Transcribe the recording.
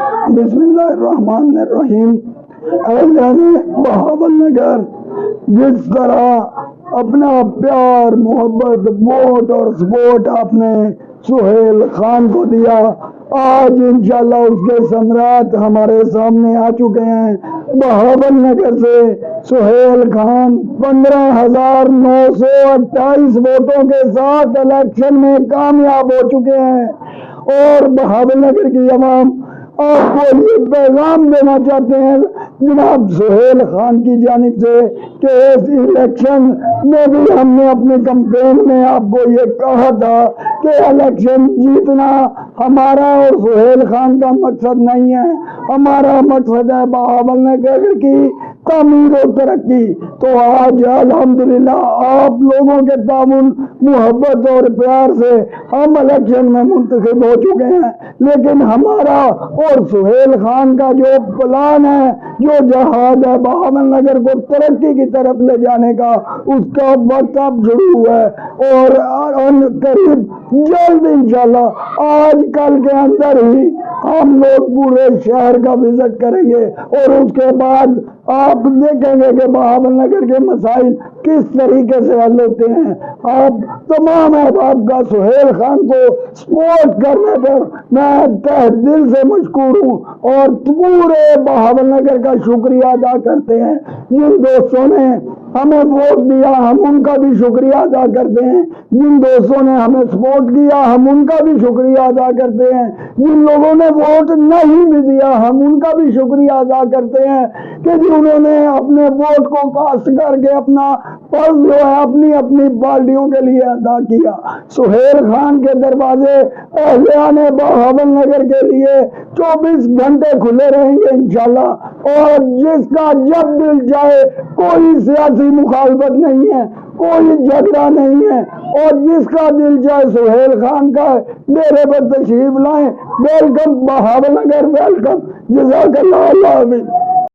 بسم اللہ الرحمن الرحیم۔ اہلِ بہاول نگر جس طرح اپنا پیار، محبت، ووٹ اور سپورٹ آپ نے سہیل خان کو دیا، آج انشاءاللہ اس کے ثمرات ہمارے سامنے آ چکے ہیں۔ بہاول نگر سے سہیل خان 15,928 ووٹوں کے ساتھ الیکشن میں کامیاب ہو چکے ہیں، اور بہاول نگر کی عوام آپ کو یہ پیغام دینا چاہتے ہیں جناب سہیل خان کی جانب سے کہ اس الیکشن میں بھی ہم نے اپنے کمپین میں آپ کو یہ کہا تھا کہ الیکشن جیتنا ہمارا اور سہیل خان کا مقصد نہیں ہے، ہمارا مقصد ہے بہاول نگر کی تعمیر و ترقی۔ تو آج الحمدللہ آپ لوگوں کے تعاون، محبت اور پیار سے ہم الیکشن میں منتخب ہو چکے ہیں، لیکن ہمارا اور سہیل خان کا جو پلان ہے، جو جہاد ہے بہاول نگر کو ترقی کی طرف لے جانے کا، اس کا وقت اب شروع ہے، اور قریب جلد انشاءاللہ آج کل کے اندر ہی ہم لوگ پورے شہر کا وزٹ کریں گے، اور اس کے بعد آپ دیکھیں گے کہ بہاول نگر کے مسائل کس طریقے سے حل ہوتے ہیں۔ آپ تمام احباب کا سہیل خان کو سپورٹ کرنے پر میں تہ دل سے مشکور ہوں، اور پورے بہاول نگر کا شکریہ ادا کرتے ہیں۔ جن دوستوں نے ہمیں ووٹ دیا ہم ان کا بھی شکریہ ادا کرتے ہیں، جن دوستوں نے ہمیں سپورٹ کیا ہم ان کا بھی شکریہ ادا کرتے ہیں، جن لوگوں نے ووٹ نہیں بھی دیا ہم ان کا بھی شکریہ ادا کرتے ہیں کہ جنہوں نے اپنے ووٹ کو کاسٹ کر کے اپنا فرض جو ہے اپنی اپنی پارٹیوں کے لیے ادا کیا۔ سہیل خان کے دروازے اہلیان بہاول نگر کے لیے 24 گھنٹے کھلے رہیں گے انشاءاللہ، اور جس کا جب دل جائے، کوئی سیاسی مخالفت نہیں ہے، کوئی جھگڑا نہیں ہے، اور جس کا دل جائے سہیل خان کا ڈیرے پر تشریف لائیں۔ Welcome Bahawal Nagar, welcome. جزاک اللہ، اللہ حافظ۔